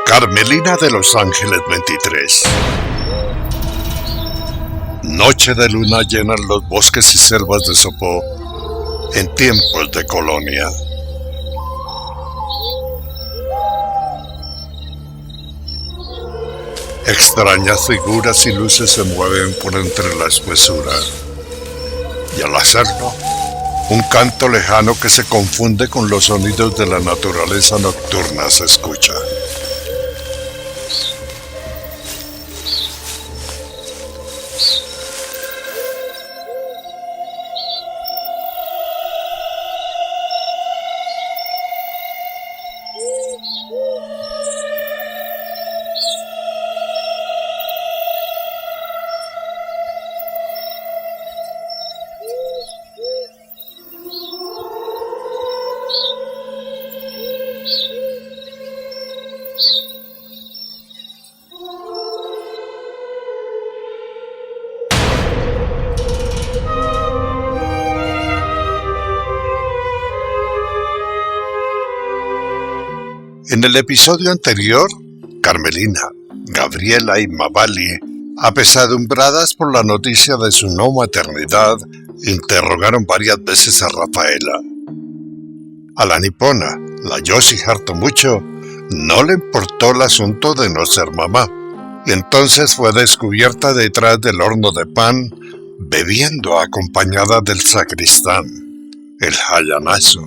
Carmelina de Los Ángeles 23. Noche de luna llena en los bosques y selvas de Sopó, en tiempos de colonia. Extrañas figuras y luces se mueven por entre la espesura, y al hacerlo, un canto lejano que se confunde con los sonidos de la naturaleza nocturna se escucha. En el episodio anterior, Carmelina, Gabriela y Mavali, apesadumbradas por la noticia de su no maternidad, interrogaron varias veces a Rafaela. A la nipona, la Yoshi harto mucho, no le importó el asunto de no ser mamá, y entonces fue descubierta detrás del horno de pan, bebiendo acompañada del sacristán, el Hayanazo,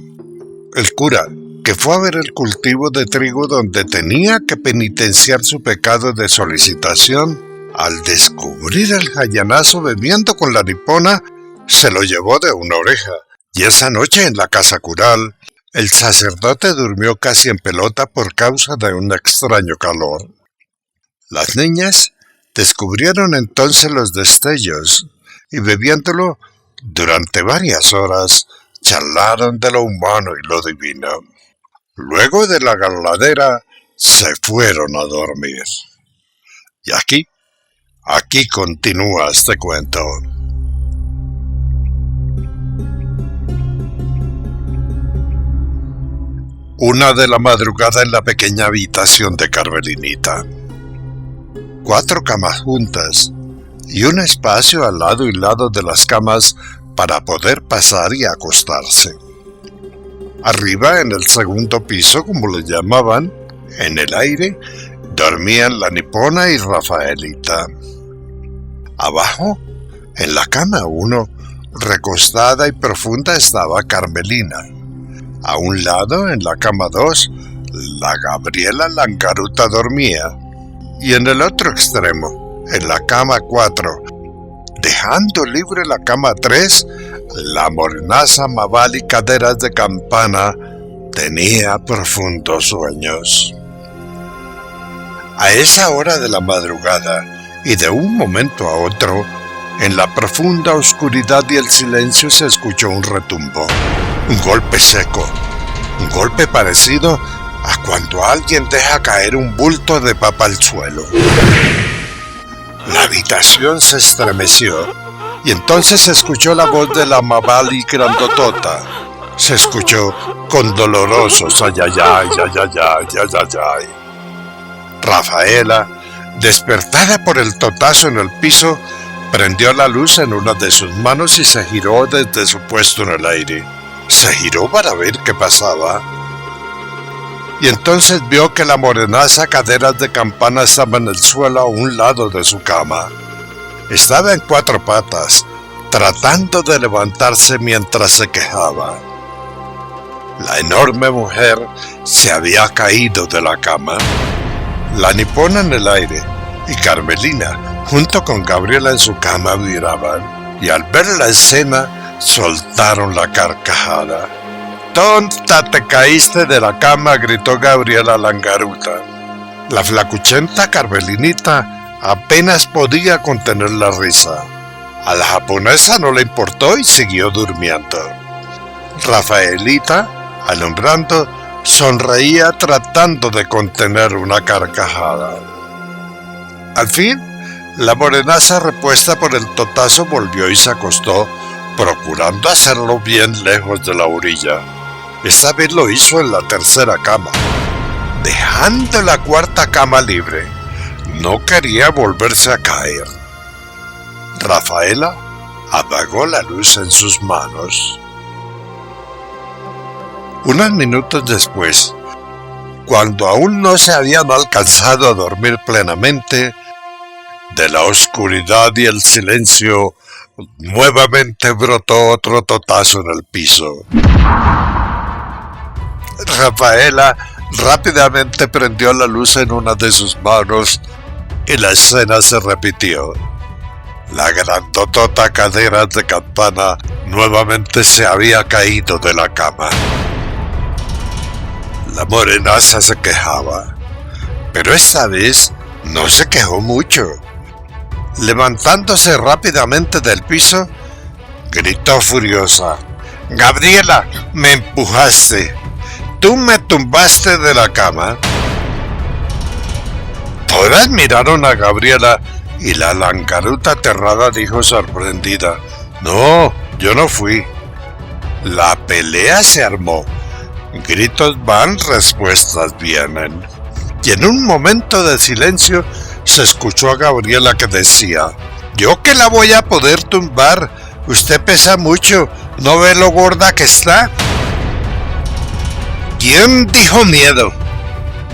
el cura, que fue a ver el cultivo de trigo donde tenía que penitenciar su pecado de solicitación. Al descubrir el Hayanazo bebiendo con la nipona, se lo llevó de una oreja, y esa noche en la casa cural, el sacerdote durmió casi en pelota por causa de un extraño calor. Las niñas descubrieron entonces los destellos, y bebiéndolo durante varias horas, charlaron de lo humano y lo divino. Luego de la galadera, se fueron a dormir. Y aquí continúa este cuento. Una de la madrugada en la pequeña habitación de Carmelinita. 4 camas juntas y un espacio al lado y lado de las camas para poder pasar y acostarse. Arriba, en el segundo piso, como le llamaban, en el aire, dormían la nipona y Rafaelita. Abajo, en la cama 1, recostada y profunda, estaba Carmelina. A un lado, en la cama 2, la Gabriela Langaruta dormía. Y en el otro extremo, en la cama 4, dejando libre la cama 3, la morenaza Mavali Caderas de Campana tenía profundos sueños. A esa hora de la madrugada, y de un momento a otro, en la profunda oscuridad y el silencio se escuchó un retumbo, un golpe seco, un golpe parecido a cuando alguien deja caer un bulto de papa al suelo. La habitación se estremeció, y entonces se escuchó la voz de la Mavali grandotota. Se escuchó con dolorosos ayayay, ayayay, ayayay. Rafaela, despertada por el totazo en el piso, prendió la luz en una de sus manos y se giró desde su puesto en el aire. Se giró para ver qué pasaba. Y entonces vio que la morenaza Caderas de Campana estaba en el suelo a un lado de su cama. Estaba en 4 patas, tratando de levantarse mientras se quejaba. La enorme mujer se había caído de la cama. La nipona en el aire y Carmelina, junto con Gabriela en su cama, miraban, y al ver la escena, soltaron la carcajada. «¡Tonta, te caíste de la cama!», gritó Gabriela Langaruta. La flacuchenta Carmelinita apenas podía contener la risa. A la japonesa no le importó y siguió durmiendo. Rafaelita, alumbrando, sonreía tratando de contener una carcajada. Al fin, la morenaza, repuesta por el totazo, volvió y se acostó, procurando hacerlo bien lejos de la orilla. Esta vez lo hizo en la tercera cama. dejando la cuarta cama libre. No quería volverse a caer. Rafaela apagó la luz en sus manos. Unos minutos después, cuando aún no se habían alcanzado a dormir plenamente, de la oscuridad y el silencio, nuevamente brotó otro totazo en el piso. Rafaela rápidamente prendió la luz en una de sus manos y la escena se repitió. La grandotota cadera de campana nuevamente se había caído de la cama. La morenaza se quejaba, pero esta vez no se quejó mucho. Levantándose rápidamente del piso, gritó furiosa: «Gabriela, me empujaste. Tú me tumbaste de la cama». Todas miraron a Gabriela y la langaruta aterrada dijo sorprendida: «No, yo no fui». La pelea se armó. Gritos van, respuestas vienen. Y en un momento de silencio se escuchó a Gabriela que decía: «¿Yo que la voy a poder tumbar? Usted pesa mucho, ¿no ve lo gorda que está?». ¿Quién dijo miedo?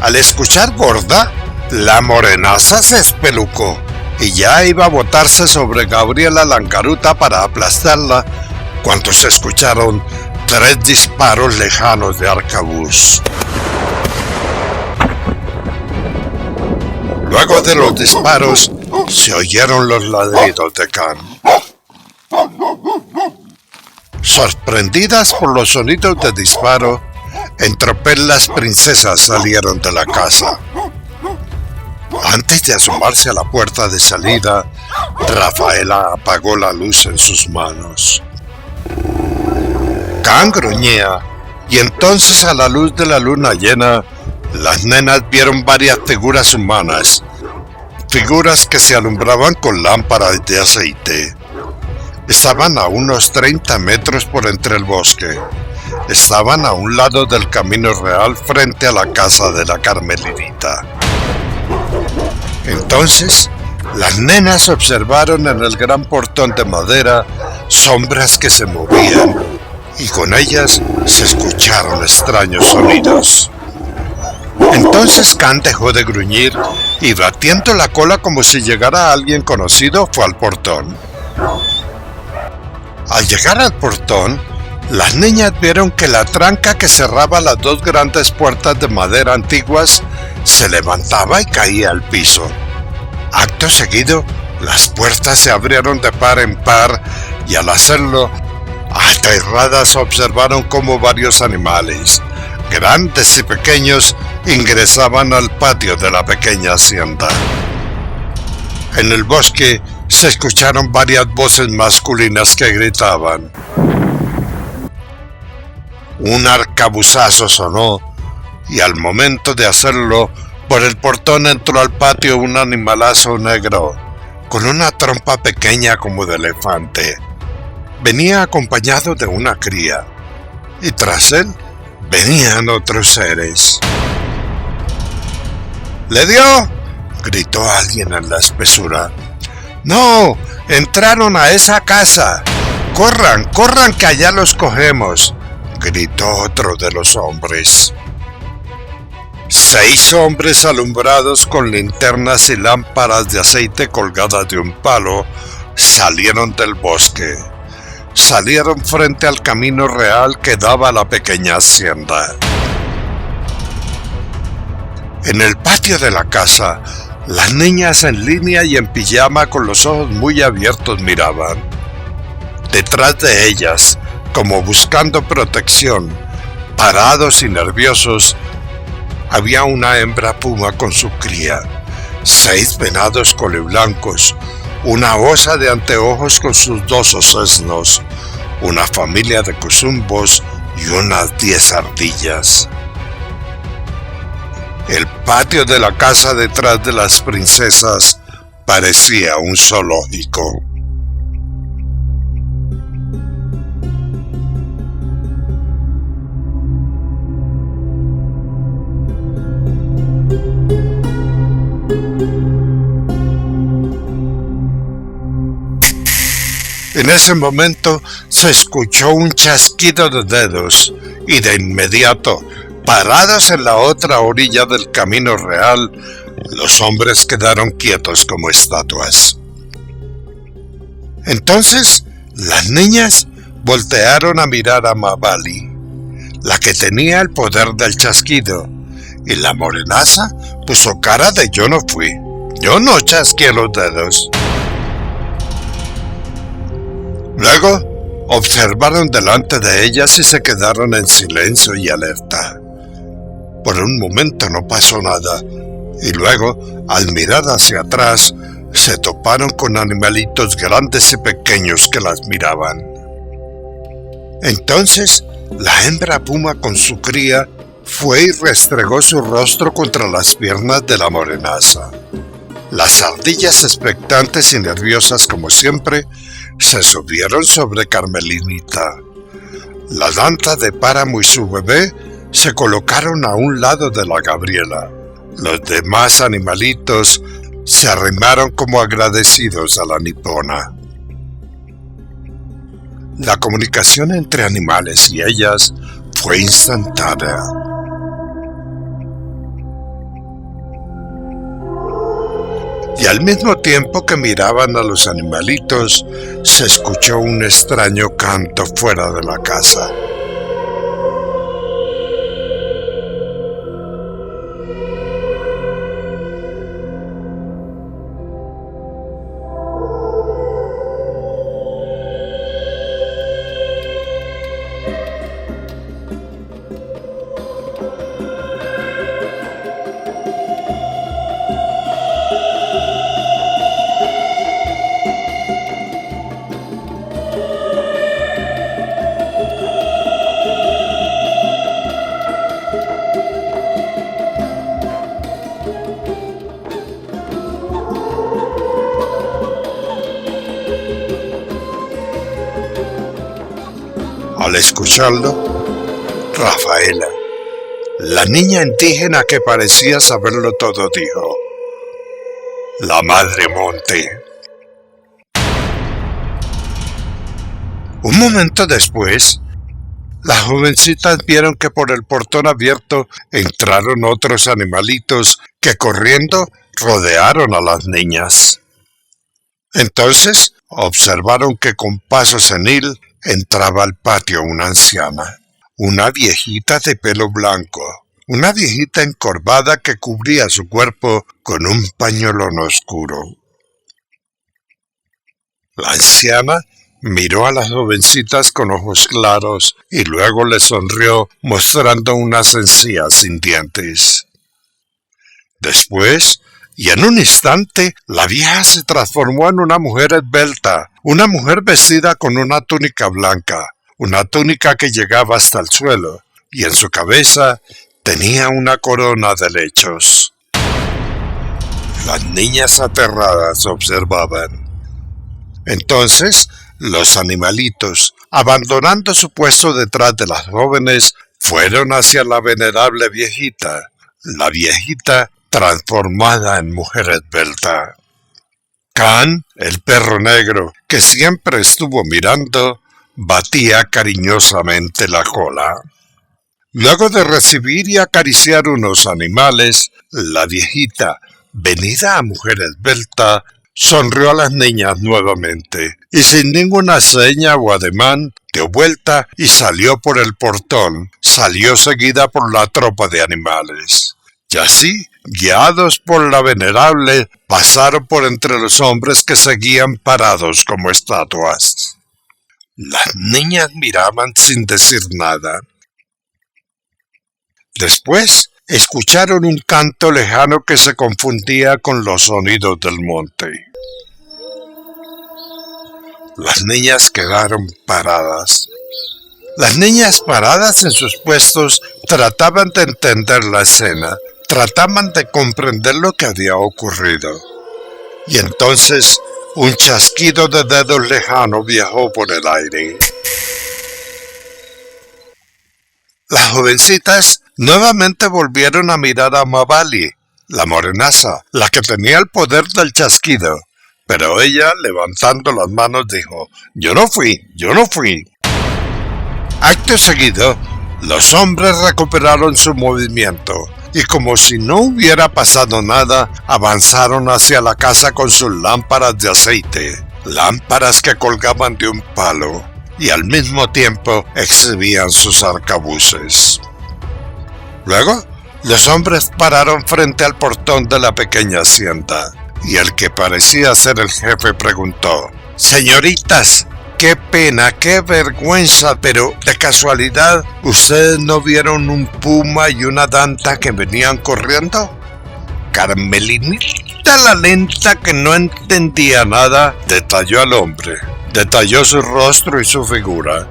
Al escuchar gorda, la morenaza se espelucó y ya iba a botarse sobre Gabriela Langaruta para aplastarla, cuando se escucharon 3 disparos lejanos de arcabuz. Luego de los disparos, se oyeron los ladridos de Can. Sorprendidas por los sonidos de disparo, en tropel las princesas salieron de la casa. Antes de asomarse a la puerta de salida, Rafaela apagó la luz en sus manos. Can gruñía, y entonces a la luz de la luna llena, las nenas vieron varias figuras humanas, figuras que se alumbraban con lámparas de aceite. Estaban a unos 30 metros por entre el bosque. Estaban a un lado del camino real frente a la casa de la Carmelinita. Entonces, las nenas observaron en el gran portón de madera sombras que se movían, y con ellas se escucharon extraños sonidos. Entonces Can dejó de gruñir y, batiendo la cola como si llegara alguien conocido, fue al portón. Al llegar al portón, las niñas vieron que la tranca que cerraba las 2 grandes puertas de madera antiguas se levantaba y caía al piso. Acto seguido, las puertas se abrieron de par en par y, al hacerlo, aterradas observaron cómo varios animales, grandes y pequeños, ingresaban al patio de la pequeña hacienda. En el bosque se escucharon varias voces masculinas que gritaban. Un arcabuzazo sonó, y al momento de hacerlo, por el portón entró al patio un animalazo negro, con una trompa pequeña como de elefante. Venía acompañado de una cría, y tras él venían otros seres. «¿Le dio?», gritó alguien en la espesura. «No, entraron a esa casa. Corran, corran que allá los cogemos», gritó otro de los hombres. 6 hombres alumbrados con linternas y lámparas de aceite colgadas de un palo salieron del bosque. Salieron frente al camino real que daba a la pequeña hacienda. En el patio de la casa, las niñas en línea y en pijama con los ojos muy abiertos miraban. Detrás de ellas, como buscando protección, parados y nerviosos, había una hembra puma con su cría, 6 venados coliblancos, una osa de anteojos con sus 2 osesnos, una familia de cuzumbos y unas 10 ardillas. El patio de la casa detrás de las princesas parecía un zoológico. En ese momento se escuchó un chasquido de dedos y de inmediato, parados en la otra orilla del camino real, los hombres quedaron quietos como estatuas. Entonces, las niñas voltearon a mirar a Mabali, la que tenía el poder del chasquido, y la morenaza puso cara de yo no fui, yo no chasqueé los dedos. Luego, observaron delante de ellas y se quedaron en silencio y alerta. Por un momento no pasó nada, y luego, al mirar hacia atrás, se toparon con animalitos grandes y pequeños que las miraban. Entonces, la hembra puma con su cría fue y restregó su rostro contra las piernas de la morenaza. Las ardillas, expectantes y nerviosas como siempre, se subieron sobre Carmelinita. La danta de Páramo y su bebé se colocaron a un lado de la Gabriela. Los demás animalitos se arrimaron como agradecidos a la nipona. La comunicación entre animales y ellas fue instantánea. Y al mismo tiempo que miraban a los animalitos, se escuchó un extraño canto fuera de la casa. Al escucharlo, Rafaela, la niña indígena que parecía saberlo todo, dijo: «La Madre Monte». Un momento después, las jovencitas vieron que por el portón abierto entraron otros animalitos que corriendo rodearon a las niñas. Entonces observaron que con paso senil entraba al patio una anciana, una viejita de pelo blanco, una viejita encorvada que cubría su cuerpo con un pañolón oscuro. La anciana miró a las jovencitas con ojos claros y luego les sonrió mostrando unas encías sin dientes. Después, y en un instante, la vieja se transformó en una mujer esbelta, una mujer vestida con una túnica blanca, una túnica que llegaba hasta el suelo, y en su cabeza tenía una corona de lechos. Las niñas aterradas observaban. Entonces, los animalitos, abandonando su puesto detrás de las jóvenes, fueron hacia la venerable viejita. La viejita transformada en mujer esbelta. Can, el perro negro, que siempre estuvo mirando, batía cariñosamente la cola. Luego de recibir y acariciar unos animales, la viejita, venida a mujer esbelta, sonrió a las niñas nuevamente, y sin ninguna seña o ademán, dio vuelta y salió por el portón. Salió seguida por la tropa de animales. Y así, guiados por la venerable, pasaron por entre los hombres que seguían parados como estatuas. Las niñas miraban sin decir nada. Después, escucharon un canto lejano que se confundía con los sonidos del monte. Las niñas quedaron paradas. Las niñas paradas en sus puestos trataban de entender la escena. Trataban de comprender lo que había ocurrido. Y entonces un chasquido de dedos lejano viajó por el aire. Las jovencitas nuevamente volvieron a mirar a Mabali, la morenaza, la que tenía el poder del chasquido, Pero ella, levantando las manos, dijo: yo no fui. Acto seguido, los hombres recuperaron su movimiento y, como si no hubiera pasado nada, avanzaron hacia la casa con sus lámparas de aceite, lámparas que colgaban de un palo y al mismo tiempo exhibían sus arcabuces. Luego, los hombres pararon frente al portón de la pequeña hacienda y el que parecía ser el jefe preguntó: señoritas, qué pena, qué vergüenza, pero de casualidad, ¿ustedes no vieron un puma y una danta que venían corriendo? Carmelinita la lenta, que no entendía nada, detalló al hombre, detalló su rostro y su figura,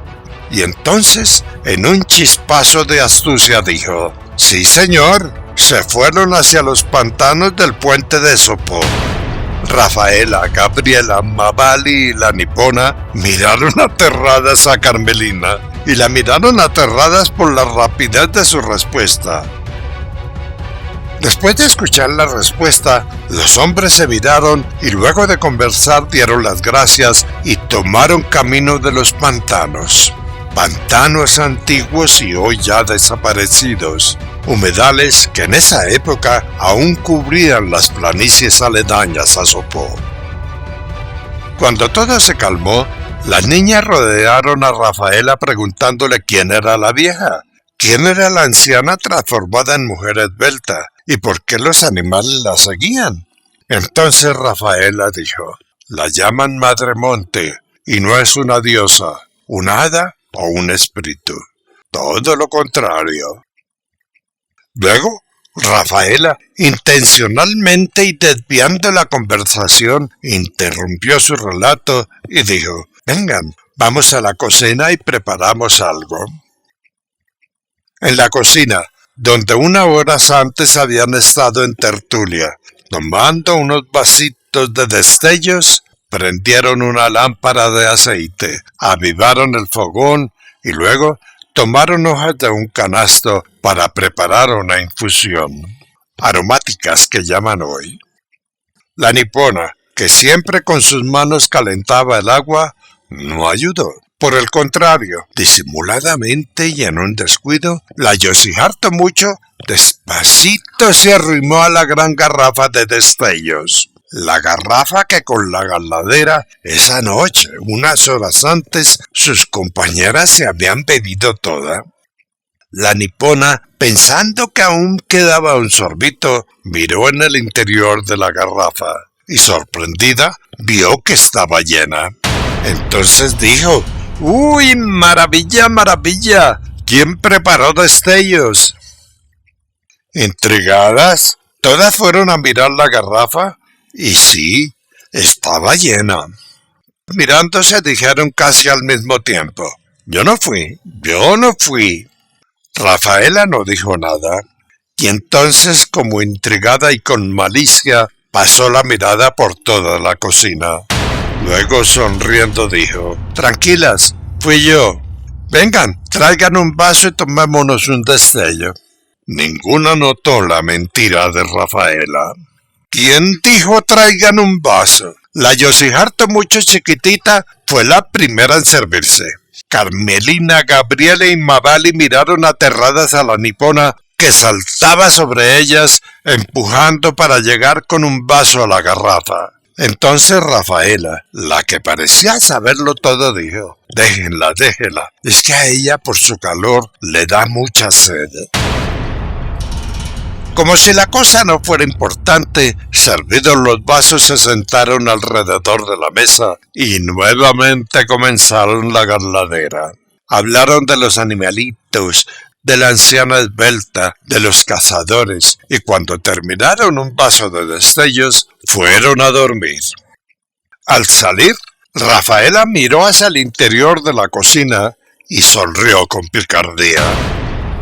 y entonces, en un chispazo de astucia, dijo: sí, señor, se fueron hacia los pantanos del puente de Sopó. Rafaela, Gabriela, Mabali y la nipona miraron aterradas a Carmelina y la miraron aterradas por la rapidez de su respuesta. Después de escuchar la respuesta, los hombres se miraron y luego de conversar dieron las gracias y tomaron camino de los pantanos. Pantanos antiguos y hoy ya desaparecidos, humedales que en esa época aún cubrían las planicies aledañas a Sopó. Cuando todo se calmó, las niñas rodearon a Rafaela preguntándole quién era la vieja, quién era la anciana transformada en mujer esbelta y por qué los animales la seguían. Entonces Rafaela dijo: la llaman Madre Monte y no es una diosa, una hada o un espíritu, todo lo contrario. Luego, Rafaela, intencionalmente y desviando la conversación, interrumpió su relato y dijo: vengan, vamos a la cocina y preparamos algo. En la cocina, donde 1 hora antes habían estado en tertulia, tomando unos vasitos de destellos, prendieron una lámpara de aceite, avivaron el fogón y luego tomaron hojas de un canasto para preparar una infusión, aromáticas que llaman hoy. La nipona, que siempre con sus manos calentaba el agua, no ayudó. Por el contrario, disimuladamente y en un descuido, la Yosiharto mucho despacito se arrimó a la gran garrafa de destellos. La garrafa que con la galadera esa noche, unas horas antes, sus compañeras se habían bebido toda. La nipona, pensando que aún quedaba un sorbito, miró en el interior de la garrafa y, sorprendida, vio que estaba llena. Entonces dijo: ¡uy, maravilla, maravilla! ¿Quién preparó destellos? Intrigadas, todas fueron a mirar la garrafa y sí, estaba llena. Mirándose dijeron casi al mismo tiempo: yo no fui. Rafaela no dijo nada, y entonces, como intrigada y con malicia, pasó la mirada por toda la cocina. Luego, sonriendo, dijo: tranquilas, fui yo. Vengan, traigan un vaso y tomémonos un destello. Ninguna notó la mentira de Rafaela. ¿Quién dijo traigan un vaso? La Yosiharto mucho chiquitita fue la primera en servirse. Carmelina, Gabriela y Mabali miraron aterradas a la nipona, que saltaba sobre ellas, empujando para llegar con un vaso a la garrafa. Entonces Rafaela, la que parecía saberlo todo, dijo: déjenla, es que a ella por su calor le da mucha sed. Como si la cosa no fuera importante, servidos los vasos se sentaron alrededor de la mesa y nuevamente comenzaron la garladera. Hablaron de los animalitos, de la anciana esbelta, de los cazadores, y cuando terminaron un vaso de destellos, fueron a dormir. Al salir, Rafaela miró hacia el interior de la cocina y sonrió con picardía.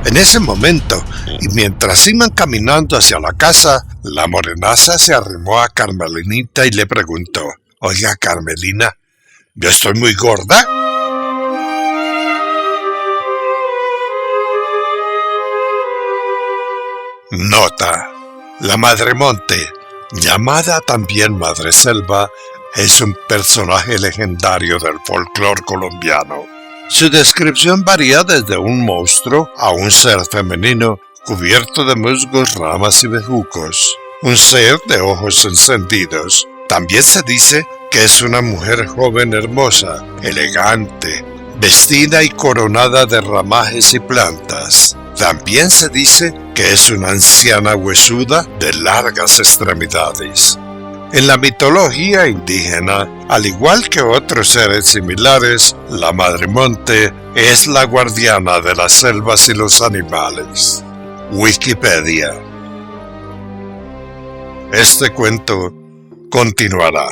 En ese momento, y mientras iban caminando hacia la casa, la morenaza se arrimó a Carmelinita y le preguntó: oiga, Carmelina, ¿yo estoy muy gorda? Nota: la Madre Monte, llamada también Madre Selva, es un personaje legendario del folclore colombiano. Su descripción varía desde un monstruo a un ser femenino cubierto de musgos, ramas y bejucos, un ser de ojos encendidos. También se dice que es una mujer joven hermosa, elegante, vestida y coronada de ramajes y plantas. También se dice que es una anciana huesuda de largas extremidades. En la mitología indígena, al igual que otros seres similares, la Madre Monte es la guardiana de las selvas y los animales. Wikipedia. Este cuento continuará.